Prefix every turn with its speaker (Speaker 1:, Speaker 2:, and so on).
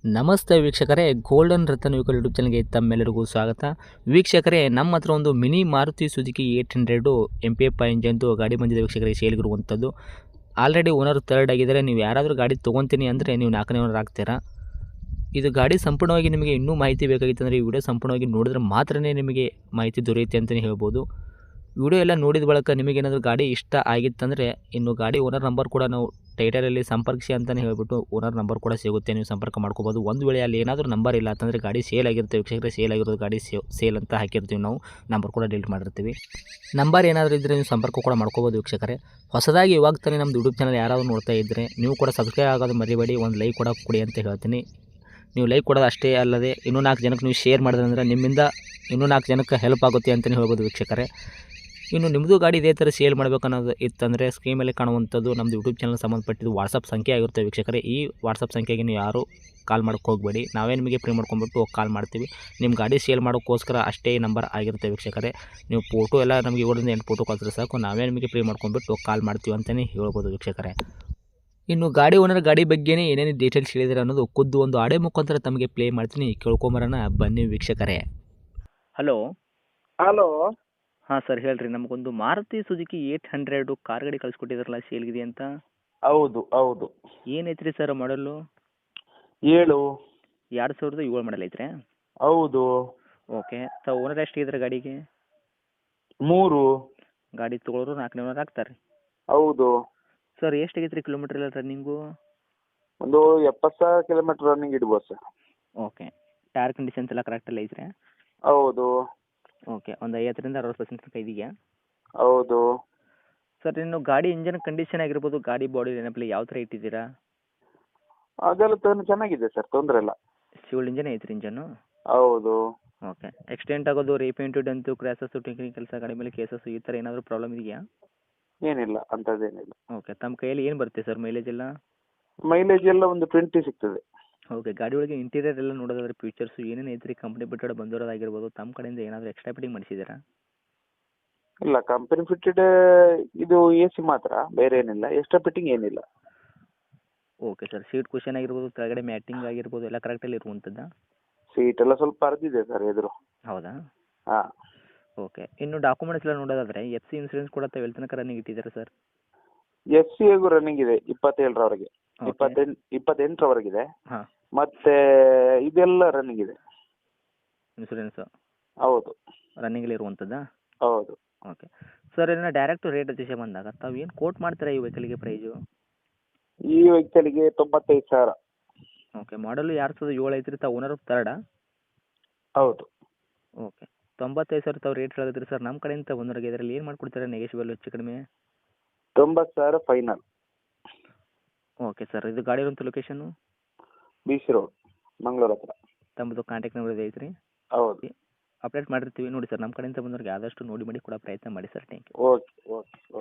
Speaker 1: ನಮಸ್ತೆ ವೀಕ್ಷಕರೇ, golden Ratan vehicle YouTube ಚಾನಲ್ಗೆ ತಮ್ಮೆಲ್ಲರಿಗೂ ಸ್ವಾಗತ. ವೀಕ್ಷಕರೇ, ನಮ್ಮ ಹತ್ರ ಒಂದು ಮಿನಿ ಮಾರುತಿ ಸುಜುಕಿ 800 MPF ಇಂಜನ್ದು ಗಾಡಿ ಬಂದಿದೆ ವೀಕ್ಷಕರಿಗೆ, ಸೇಲ್ಗಿರುವಂಥದ್ದು. ಆಲ್ರೆಡಿ ಓನರ್ ಥರ್ಡ್ ಆಗಿದ್ದಾರೆ. ನೀವು ಯಾರಾದರೂ ಗಾಡಿ ತೊಗೊತೀನಿ ಅಂದರೆ ನೀವು 4ನೇ ಓನರ್ ಆಗ್ತೀರಾ. ಇದು ಗಾಡಿ ಸಂಪೂರ್ಣವಾಗಿ ನಿಮಗೆ ಇನ್ನೂ ಮಾಹಿತಿ ಬೇಕಾಗಿತ್ತು ಅಂದರೆ ಈ ವಿಡಿಯೋ ಸಂಪೂರ್ಣವಾಗಿ ನೋಡಿದ್ರೆ ಮಾತ್ರನೇ ನಿಮಗೆ ಮಾಹಿತಿ ದೊರೆಯುತ್ತೆ ಅಂತಲೇ ಹೇಳ್ಬೋದು. ವಿಡಿಯೋ ಎಲ್ಲ ನೋಡಿದ ಬಳಿಕ ನಿಮಗೇನಾದರೂ ಗಾಡಿ ಇಷ್ಟ ಆಗಿತ್ತಂದರೆ ಇನ್ನು ಗಾಡಿ ಓನರ್ ನಂಬರ್ ಕೂಡ ನಾವು ಟೈಟಲಲ್ಲಿ ಸಂಪರ್ಕಿಸಿ ಅಂತಲೇ ಹೇಳಿಬಿಟ್ಟು ಓನರ್ ನಂಬರ್ ಕೂಡ ಸಿಗುತ್ತೆ, ನೀವು ಸಂಪರ್ಕ ಮಾಡ್ಕೋಬೋದು. ಒಂದು ವೇಳೆ ಅಲ್ಲಿ ಏನಾದರೂ ನಂಬರ್ ಇಲ್ಲ ಅಂತಂದರೆ ಗಾಡಿ ಸೇಲ್ ಆಗಿರುತ್ತೆ ವೀಕ್ಷಕರೇ, ಸೇಲ್ ಆಗಿರೋದು ಗಾಡಿ ಸೇಲ್ ಅಂತ ಹಾಕಿರ್ತೀವಿ, ನಾವು ನಂಬರ್ ಕೂಡ ಡಿಲೀಟ್ ಮಾಡಿರ್ತೀವಿ. ನಂಬರ್ ಏನಾದರೂ ಇದ್ದರೆ ನೀವು ಸಂಪರ್ಕ ಕೂಡ ಮಾಡ್ಕೋಬೋದು ವೀಕ್ಷಕರೇ. ಹೊಸದಾಗಿ ಇವಾಗ ತಾನೇ ನಮ್ಮದು ಯೂಟ್ಯೂಬ್ ಚಾನಲ್ ಯಾರಾದರೂ ನೋಡ್ತಾ ಇದ್ದರೆ ನೀವು ಕೂಡ ಸಬ್ಸ್ಕ್ರೈಬ್ ಆಗೋದು ಮರಿಬೇಡಿ, ಒಂದು ಲೈಕ್ ಕೂಡ ಕೊಡಿ ಅಂತ ಹೇಳ್ತೀನಿ. ನೀವು ಲೈಕ್ ಕೊಡೋದು ಅಷ್ಟೇ ಅಲ್ಲದೆ ಇನ್ನೂ 4 ಜನಕ್ಕೆ ನೀವು ಶೇರ್ ಮಾಡಿದ್ರೆ ಅಂದರೆ ನಿಮ್ಮಿಂದ ಇನ್ನೂ 4 ಜನಕ್ಕೆ ಹೆಲ್ಪ್ ಆಗುತ್ತೆ ಅಂತಲೇ ಹೇಳ್ಬೋದು ವೀಕ್ಷಕರೇ. ಇನ್ನು ನಿಮ್ಮದು ಗಾಡಿ ಇದೇ ಥರ ಸೇಲ್ ಮಾಡಬೇಕು ಅನ್ನೋದು ಇತ್ತಂದರೆ ಸ್ಕ್ರೀನ್ ಮೇಲೆ ಕಾಣುವಂಥದ್ದು ನಮ್ಮದು ಯೂಟ್ಯೂಬ್ ಚಾನಲ್ ಸಂಬಂಧಪಟ್ಟಿದ್ದು ವಾಟ್ಸಪ್ ಸಂಖ್ಯೆ ಆಗಿರುತ್ತೆ ವೀಕ್ಷಕರೇ. ಈ ವಾಟ್ಸಪ್ ಸಂಖ್ಯೆಗೆ ನೀವು ಯಾರು ಕಾಲ್ ಮಾಡೋಕ್ಕೆ ಹೋಗಬೇಡಿ, ನಾವೇ ನಿಮಗೆ ಫ್ರೀ ಮಾಡ್ಕೊಂಡ್ಬಿಟ್ಟು ಕಾಲ್ ಮಾಡ್ತೀವಿ. ನಿಮ್ಮ ಗಾಡಿ ಸೇಲ್ ಮಾಡೋಕ್ಕೋಸ್ಕರ ಅಷ್ಟೇ ಈ ನಂಬರ್ ಆಗಿರುತ್ತೆ ವೀಕ್ಷಕರೇ. ನೀವು ಫೋಟೋ ಎಲ್ಲ ನಮಗೆ 7 ಫೋಟೋ ಕಳಿಸಿದ್ರೆ ಸಾಕು, ನಾವೇ ನಿಮಗೆ ಫ್ರೀ ಮಾಡ್ಕೊಂಡ್ಬಿಟ್ಟು ಕಾಲ್ ಮಾಡ್ತೀವಿ ಅಂತಲೇ ಹೇಳ್ಬೋದು ವೀಕ್ಷಕರೇ. ಇನ್ನು ಗಾಡಿ ಓನರ್ ಗಾಡಿ ಬಗ್ಗೆನೇ ಏನೇನು ಡೀಟೇಲ್ಸ್ ಹೇಳಿದರೆ ಅನ್ನೋದು ಖುದ್ದು ಒಂದು ಆಡಿಯೋ ಮುಖಾಂತರ ತಮಗೆ ಪ್ಲೇ ಮಾಡ್ತೀನಿ, ಕೇಳ್ಕೊಂಬರೋಣ ಬನ್ನಿ ವೀಕ್ಷಕರೇ. Hello
Speaker 2: hello.
Speaker 1: ಹಾಂ ಸರ್, ಹೇಳ್ರಿ. ನಮಗೊಂದು ಮಾರುತಿ ಸುಜುಕಿ 800 ಕಾರ್ ಗಾಡಿ ಕಳಿಸ್ಕೊಟ್ಟಿದ್ರಲ್ಲ, ಸೇಲ್ಗಿದೆ ಅಂತ.
Speaker 2: ಹೌದು ಹೌದು.
Speaker 1: ಏನೈತ್ರಿ ಸರ್ ಮಾಡಲು?
Speaker 2: 7.
Speaker 1: 2007 ಮಾಡಲ್ ಐತ್ರಿ?
Speaker 2: ಹೌದು.
Speaker 1: ಓಕೆ. ತಾವು ಓನರ್ ಎಷ್ಟಿದ್ರೆ ಗಾಡಿಗೆ?
Speaker 2: 3.
Speaker 1: ಗಾಡಿ ತೊಗೊಳೋರು 4ನೇ ಓನರ್ ಆಗ್ತಾರೆ ರೀ?
Speaker 2: ಹೌದು.
Speaker 1: ಸರ್ ಎಷ್ಟಾಗೈತೆ ರೀ ಕಿಲೋಮೀಟ್ರ್ ಎಲ್ಲ ರನ್ನಿಂಗು?
Speaker 2: ಒಂದು 70,000 ಕಿಲೋಮೀಟರ್ ರನ್ನಿಂಗ್ ಇಡ್ಬೋದು ಸರ್.
Speaker 1: ಓಕೆ. ಟೈರ್ ಕಂಡೀಷನ್ಸ್ ಎಲ್ಲ ಕರೆಕ್ಟಲ್ಲಿ ಐತ್ರಿ?
Speaker 2: ಹೌದು.
Speaker 1: ಓಕೆ. ಒಂದು 50ರಿಂದ 60% ತನಕ ಇದೆಯಾ?
Speaker 2: ಹೌದು.
Speaker 1: ಸರ್ ಇನ್ನು ಗಾಡಿ ಇಂಜನ್ ಕಂಡೀಷನ್ ಆಗಿರ್ಬೋದು, ಗಾಡಿ ಬಾಡಿ ನೆನಪಲ್ಲಿ ಯಾವ ಥರ ಇಟ್ಟಿದ್ದೀರಾ?
Speaker 2: ಅದೆಲ್ಲ ಚೆನ್ನಾಗಿದೆ ಸರ್, ತೊಂದರೆ ಇಲ್ಲ.
Speaker 1: ಸಿವಿಲ್ ಇಂಜನ್ ಐತ್ರಿ ಇಂಜನ್ನು?
Speaker 2: ಹೌದು.
Speaker 1: ಓಕೆ. ಎಕ್ಸ್ಟೆಂಟ್ ಆಗೋದು, ರೀಪೇಂಟು, ಡೆಂತು, ಕ್ರ್ಯಾಸಸ್ಸು, ಟಿಂಕರಿಂಗ್ ಕೆಲಸ, ಗಾಡಿ ಮೇಲೆ ಕೇಸಸ್ಸು ಈ ಥರ ಏನಾದರೂ ಪ್ರಾಬ್ಲಮ್ ಇದೆಯಾ?
Speaker 2: ಏನಿಲ್ಲ, ಅಂಥದ್ದೇನಿಲ್ಲ.
Speaker 1: ಓಕೆ. ತಮ್ಮ ಕೈಯಲ್ಲಿ ಏನು ಬರುತ್ತೆ ಸರ್ ಮೈಲೇಜ್ ಎಲ್ಲ?
Speaker 2: ಮೈಲೇಜ್ ಎಲ್ಲ ಒಂದು 20 ಸಿಗ್ತದೆ.
Speaker 1: ಓಕೆ. ಗಾಡಿ ಒಳಗೆ ಇಂಟೀರಿಯರ್ ಎಲ್ಲ ನೋಡೋದಾದ್ರೆ ಫೀಚರ್ಸು ಏನೇನು ಐತ್ರಿ? ಕಂಪ್ನಿ ಬಿಟ್ಟರೆ ಬಂದಿರೋದಾಗಿರ್ಬೋದು, ತಮ್ಮ ಕಡೆಯಿಂದ ಏನಾದರೂ ಎಕ್ಸ್ಟ್ರಾ ಫಿಟ್ಟಿಂಗ್ ಮಾಡಿಸಿದ್ದೀರಾ?
Speaker 2: ಇಲ್ಲ, ಕಂಪನಿ ಫಿಟ್ಟೆಡ್ ಇದು AC ಮಾತ್ರ, ಬೇರೆ ಏನಿಲ್ಲ, ಎಕ್ಸ್ಟ್ರಾ ಫಿಟ್ಟಿಂಗ್ ಏನಿಲ್ಲ.
Speaker 1: Okay sir. ಸೀಟ್ ಕುಷನ್ ಆಗಿರ್ಬೋದು, ಕೆಳಗಡೆ ಮ್ಯಾಟಿಂಗ್ ಆಗಿರ್ಬೋದು ಎಲ್ಲ ಕರೆಕ್ಟಲ್ಲಿ ಇರುವಂಥದ್ದಾ?
Speaker 2: ಸೀಟ್ ಎಲ್ಲ ಸ್ವಲ್ಪ ಹರಿದಿದೆ ಸರ್ ಎದುರು.
Speaker 1: ಹೌದಾ?
Speaker 2: ಹಾಂ.
Speaker 1: ಓಕೆ. ಇನ್ನು ಡಾಕ್ಯುಮೆಂಟ್ಸ್ ಎಲ್ಲ ನೋಡೋದಾದರೆ FC ಇನ್ಸೂರೆನ್ಸ್ ಕೂಡ ತಾವು ಎಲ್ಲಿ ತನಕ ರನ್ನಿಂಗ್ ಇಟ್ಟಿದ್ದೀರಾ ಸರ್?
Speaker 2: FC ಹೇಗೂ ರನ್ನಿಂಗ್ ಇದೆ 27ರವರೆಗೆ, 28ರವರೆಗಿದೆ.
Speaker 1: ಹಾಂ.
Speaker 2: ಮತ್ತೆ ಇದೆಲ್ಲ ರನ್ನಿಂಗ್ ಇದೆ.
Speaker 1: ಇನ್ಸೂರೆನ್ಸು
Speaker 2: ಹೌದು.
Speaker 1: ರನ್ನಿಂಗಲ್ಲಿ ಇರುವಂಥದ್ದಾ?
Speaker 2: ಹೌದು.
Speaker 1: ಓಕೆ. ಸರ್ ಇದನ್ನು ಡೈರೆಕ್ಟ್ ರೇಟ್ ವಿಷಯ ಬಂದಾಗ ತಾವು ಏನು ಕೋಟ್ ಮಾಡ್ತೀರಾ ಈ ವೆಹಿಕಲ್ಗೆ ಪ್ರೈಸು?
Speaker 2: ಈ ವೆಹಿಕಲ್ಗೆ 95,000.
Speaker 1: ಓಕೆ. ಮಾಡಲು 2007 ಐತ್ರಿ, ತಾವು ಓನರ್ ಥರ್ಡಾ?
Speaker 2: ಹೌದು.
Speaker 1: ಓಕೆ. 95,000 ತಾವು ರೇಟ್ ಹೇಳಿದ್ರಿ ಸರ್. ನಮ್ಮ ಕಡೆಯಿಂದ ಬಂದವರಿಗೆ ಇದರಲ್ಲಿ ಏನು ಮಾಡ್ಕೊಡ್ತೀರಾ ನೆಗೆಶಿಬಲ್ ಹೆಚ್ಚು ಕಡಿಮೆ?
Speaker 2: 90,000 ಫೈನಲ್.
Speaker 1: Okay sir. ಇದು ಗಾಡಿ ಇರುವಂಥ ಲೊಕೇಶನ್ನು?
Speaker 2: BC ರೋಡ್, ಮಂಗಳೂರು ಹತ್ರ.
Speaker 1: ತಮ್ಮದು ಕಾಂಟ್ಯಾಕ್ಟ್ ನಂಬರ್ ಇದೆ ಐತ್ರಿ?
Speaker 2: ಹೌದು.
Speaker 1: ಅಪ್ಡೇಟ್ ಮಾಡಿರ್ತೀವಿ ನೋಡಿ ಸರ್. ನಮ್ಮ ಕಡೆಯಿಂದ ಬಂದವ್ರಿಗೆ ಆದಷ್ಟು ನೋಡಿ ಮಾಡಿ ಕೊಡೋ ಪ್ರಯತ್ನ ಮಾಡಿ sir. Thank you.
Speaker 2: Okay okay okay.